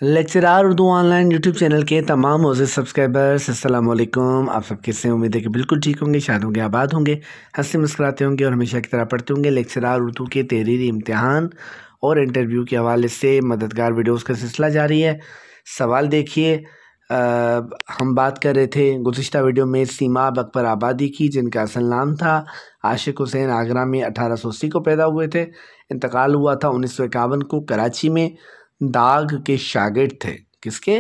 Lecturer Urdu online YouTube channel के तमाम मोअज़्ज़िज़ subscribers अस्सलाम वालेकुम। आप सब कैसे हैं? उम्मीद है कि बिल्कुल ठीक होंगे, शाद होंगे, आबाद होंगे, हंसते मुस्कुराते होंगे और हमेशा की तरह पढ़ते होंगे। लेक्चरार उर्दू के तहरीरी इम्तिहान और इंटरव्यू के हवाले से मददगार वीडियोस का सिलसिला जारी है। सवाल देखिए, हम बात कर रहे थे गुज़िश्ता वीडियो में सीमाब अकबर आबादी की, जिनका असल नाम था आशिक हुसैन। आगरा में 1880 को पैदा हुए थे। इंतकाल हुआ था 1951 को। कराची में दाग के शागिर्द थे। किसके?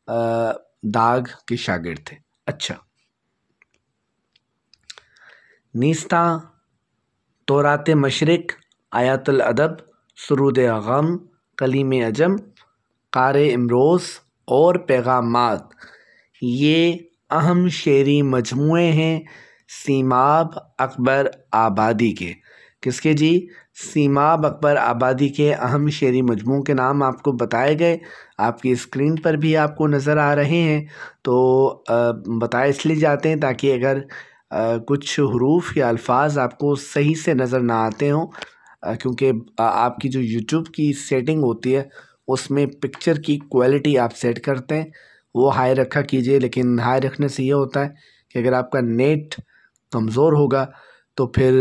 दाग के शागिर्द थे। अच्छा, नीस्ता, तौरात मशरिक, आयातुल अदब, सुरूद गम, कलीम अजम, क़ारे इमरोज़ और पैगामात, ये अहम शेरी मजमूए हैं सीमाब अकबर आबादी के। किसके जी? सीमाब अकबर आबादी के अहम शेरी मजमू के नाम आपको बताए गए, आपकी स्क्रीन पर भी आपको नज़र आ रहे हैं। तो बताए इसलिए जाते हैं ताकि अगर कुछ हरूफ या अल्फाज आपको सही से नज़र ना आते हों, क्योंकि आपकी जो यूट्यूब की सेटिंग होती है उसमें पिक्चर की क्वालिटी आप सेट करते हैं, वो हाई रखा कीजिए। लेकिन हाई रखने से ये होता है कि अगर आपका नेट कमज़ोर होगा तो फिर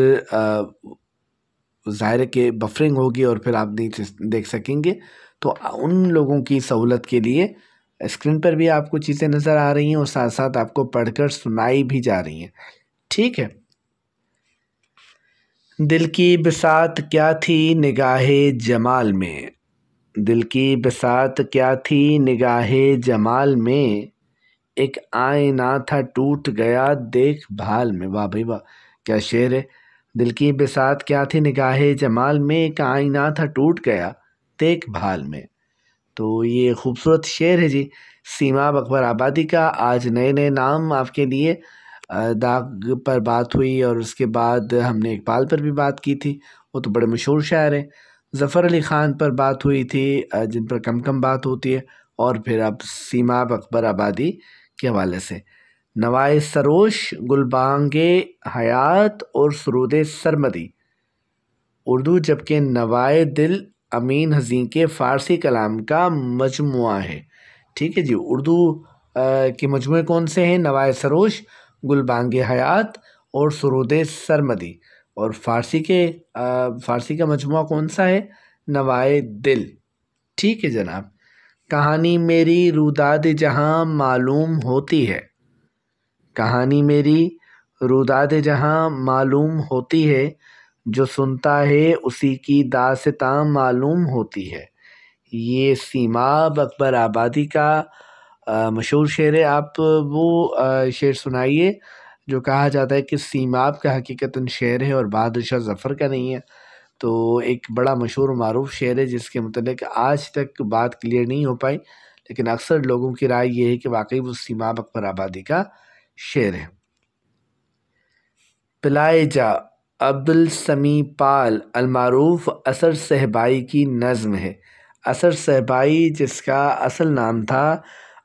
ज़ाहिर के बफरिंग होगी और फिर आप नहीं देख सकेंगे। तो उन लोगों की सहूलत के लिए स्क्रीन पर भी आपको चीज़ें नज़र आ रही हैं और साथ साथ आपको पढ़कर सुनाई भी जा रही हैं। ठीक है। दिल की बिसात क्या थी निगाहे जमाल में, दिल की बिसात क्या थी निगाहे जमाल में, एक आईना था टूट गया देखभाल में। वाह भाई वाह, क्या शेर है। दिल की बिसात क्या थी निगाहे जमाल में, एक आईना था टूट गया देखभाल में। तो ये खूबसूरत शेर है जी सीमाब अकबर आबादी का। आज नए नए नाम आपके लिए। दाग पर बात हुई और उसके बाद हमने इकबाल पर भी बात की थी, वो तो बड़े मशहूर शायर हैं। ज़फ़र अली ख़ान पर बात हुई थी, जिन पर कम कम बात होती है। और फिर अब सीमाब अकबर आबादी के हवाले से नवाए सरोश, गुलबांगे हयात और सुरूद सरमदी उर्दू, जबकि नवाए दिल अमीन हज़ीं के फ़ारसी कलाम का मजमुआ है। ठीक है जी। उर्दू के मजमुए कौन से हैं? नवाए सरोश, गुलबांगे हयात और सुरूद सरमदी। और फ़ारसी का मजमुआ कौन सा है? नवाए दिल। ठीक है जनाब। कहानी मेरी रुदाद जहाँ मालूम होती है, कहानी मेरी रुदाद जहाँ मालूम होती है, जो सुनता है उसी की दास्तां मालूम होती है। ये सीमाब अकबर आबादी का मशहूर शेर है। आप वो शेर सुनाइए जो कहा जाता है कि सीमाब का हकीकतन शेर है और बादशाह ज़फ़र का नहीं है। तो एक बड़ा मशहूर मारूफ शेर है जिसके मुतल्लिक़ आज तक बात क्लियर नहीं हो पाई, लेकिन अक्सर लोगों की राय ये है कि वाकई वो सीमाब अकबर आबादी का शेर है। पिलाए जा, अब्दुल समी पाल अलमारूफ असर सहबाई की नज़्म है। असर सहबाई जिसका असल नाम था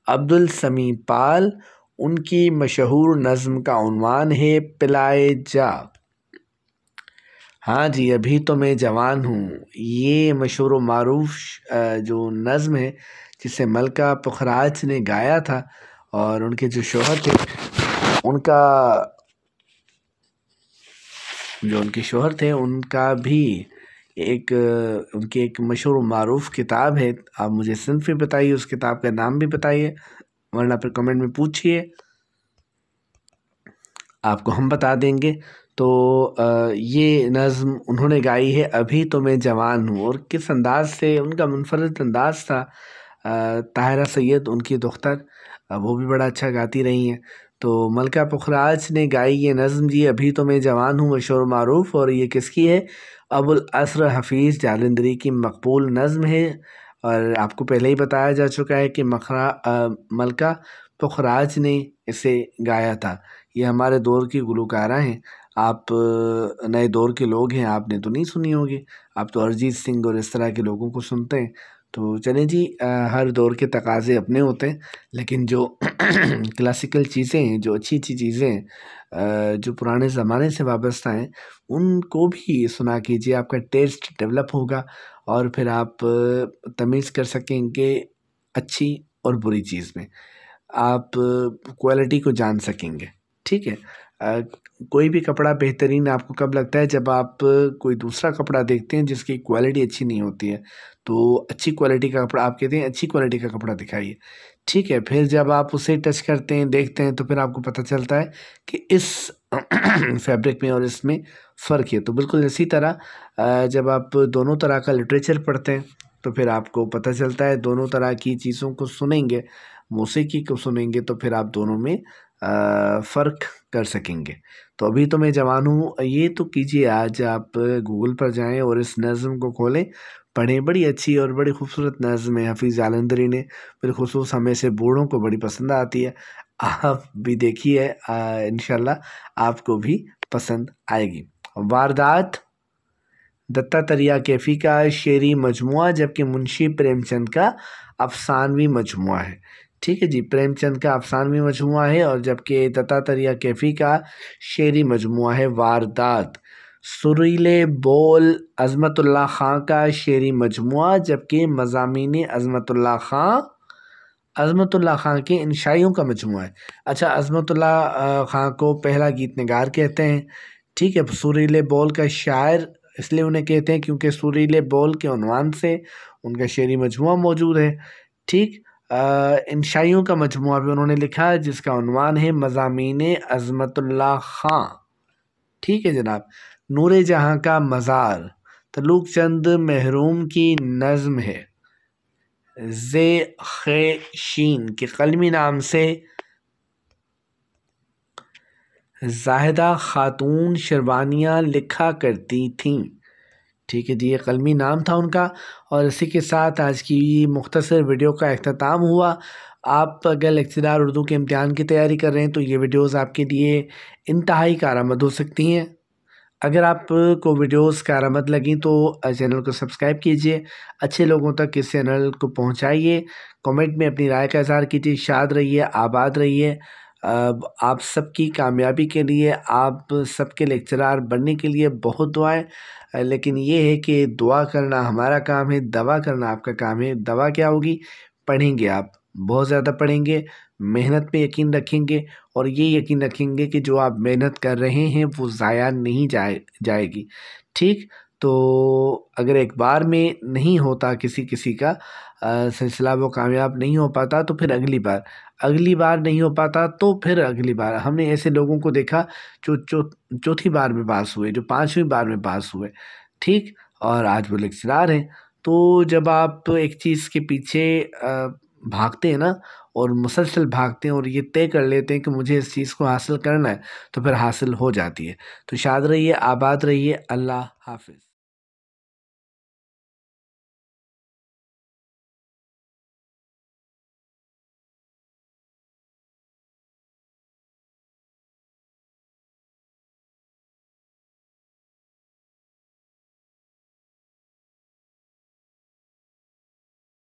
अब्दुल समी पाल, उनकी मशहूर नज़्म का उन्वान है पिलाए जा। हाँ जी, अभी तो मैं जवान हूँ, ये मशहूर व मारूफ जो नज़्म है जिसे मलका पुखराज ने गाया था। और उनके जो शोहर थे उनका उनके शोहर थे उनका भी एक उनकी एक मशहूर मारूफ किताब है। आप मुझे सिन्फ़ भी बताइए, उस किताब का नाम भी बताइए, वरना फिर कमेंट में पूछिए, आपको हम बता देंगे। तो ये नज़्म उन्होंने गाई है अभी तो मैं जवान हूँ। और किस अंदाज़ से उनका मुनफ़रिद अंदाज़ था। ताहिरा सैयद उनकी दुख्तर, वो भी बड़ा अच्छा गाती रही हैं। तो मलका पुखराज ने गाई ये नज़्म जी अभी तो मैं जवान हूँ, मशहूर मारूफ। और ये किसकी है? अबुल असर हफ़ीज़ जालंधरी की मकबूल नज़्म है। और आपको पहले ही बताया जा चुका है कि मलका पुखराज ने इसे गाया था। ये हमारे दौर की गुलकारा हैं। आप नए दौर के लोग हैं, आपने तो नहीं सुनी होगी, आप तो अरिजीत सिंह और इस तरह के लोगों को सुनते हैं। तो चलें जी, हर दौर के तकाज़े अपने होते हैं, लेकिन जो क्लासिकल चीज़ें हैं, जो अच्छी अच्छी चीज़ें हैं, जो पुराने ज़माने से वाबस्ता हैं, उनको भी सुना कीजिए। आपका टेस्ट डेवलप होगा और फिर आप तमीज़ कर सकेंगे اچھی اور بری چیز میں آپ کوالٹی کو جان سکیں گے. ٹھیک ہے. کوئی بھی کپڑا بہترین آپ کو کب لگتا ہے؟ جب آپ کوئی دوسرا کپڑا دیکھتے ہیں جس کی کوالٹی اچھی نہیں ہوتی ہے، تو اچھی کوالٹی کا کپڑا آپ کہتے ہیں اچھی کوالٹی کا کپڑا دکھائیے. ٹھیک ہے. پھر جب آپ اسے ٹچ کرتے ہیں، دیکھتے ہیں، تو پھر آپ کو پتہ چلتا ہے کہ اس فیبرک میں اور اس میں فرق ہے. تو بالکل اسی طرح جب آپ دونوں طرح کا لٹریچر پڑھتے ہیں تو پھر آپ کو پتہ چلتا ہے، دونوں طرح کی چیزوں کو سنیں گے، موسیقی کو سنیں گے، تو پھر آپ دونوں میں فرق کر سکیں گے. تو ابھی تو میں جوان ہوں، یہ تو کیجیے، آج آپ گوگل پر جائیں اور اس نظم کو کھولیں، پڑھیں. بڑی اچھی اور بڑی خوبصورت نظم ہے حفیظ جالندھری نے، بالخصوص ہمیں سے بوڑھوں کو بڑی پسند آتی ہے. آپ بھی دیکھیے، انشاءاللہ آپ کو بھی پسند آئے گی. واردات دتاتریہ کیفی کا شعری مجموعہ، جبکہ منشی پریم چند کا افسانوی مجموعہ ہے. ٹھیک ہے جی. پریم چند کا افسانوی مجموعہ ہے اور جبکہ دتاتریہ کیفی کا شعری مجموعہ ہے واردات. سریلے بول عظمت اللہ خان کا شعری مجموعہ، جبکہ مضامین عظمت اللہ خان کے انشائیوں کا مجموعہ ہے. اچھا، عظمت اللہ خان کو پہلا گیت نگار کہتے ہیں. ٹھیک ہے. سریلے بول کا شاعر اس لیے انہیں کہتے ہیں کیونکہ سریلے بول کے عنوان سے ان کا شعری مجموعہ موجود ہے. ٹھیک. انشائیوں کا مجموعہ بھی انہوں نے لکھا ہے جس کا عنوان ہے مضامین عظمت اللہ خان. ٹھیک ہے جناب. نور جہاں کا مزار تعلق چند محروم کی نظم ہے. زے خے شین کے قلمی نام سے زاہدہ خاتون شروانیاں لکھا کرتی تھیں. ٹھیک ہے جی. یہ قلمی نام تھا ان کا. اور اسی کے ساتھ آج کی مختصر ویڈیو کا اختتام ہوا. آپ اگر لیکچرار اردو کے امتحان کی تیاری کر رہے ہیں تو یہ ویڈیوز آپ کے لیے انتہائی کارآمد ہو سکتی ہیں. اگر آپ کو ویڈیوز کارآمد لگیں تو چینل کو سبسکرائب کیجئے، اچھے لوگوں تک اس چینل کو پہنچائیے، کمنٹ میں اپنی رائے کا اظہار کیجئے. شاد رہیے، آباد رہیے. آپ سب کی کامیابی کے لیے، آپ سب کے لیکچرار بننے کے لیے بہت دعائیں. لیکن یہ ہے کہ دعا کرنا ہمارا کام ہے، دوا کرنا آپ کا کام ہے. دوا کیا ہوگی؟ پڑھیں گے، آپ بہت زیادہ پڑھیں گے، محنت پہ یقین رکھیں گے، اور یہ یقین رکھیں گے کہ جو آپ محنت کر رہے ہیں وہ ضائع نہیں جائے گی. ٹھیک. تو اگر ایک بار میں نہیں ہوتا کسی کا سلسلہ، وہ کامیاب نہیں ہو پاتا، تو پھر اگلی بار نہیں ہو پاتا تو پھر اگلی بار. ہم نے ایسے لوگوں کو دیکھا جو چوتھی بار میں پاس ہوئے، جو 5ویں بار میں پاس ہوئے. ٹھیک. اور آج وہ لیکچرار ہیں. تو جب آپ ایک چیز کے پیچھے بھاگتے ہیں نا، اور مسلسل بھاگتے ہیں اور یہ طے کر لیتے ہیں کہ مجھے اس چیز کو حاصل کرنا ہے، تو پھر حاصل ہو جاتی ہے. تو شاد رہیے، آباد رہیے. اللہ حافظ.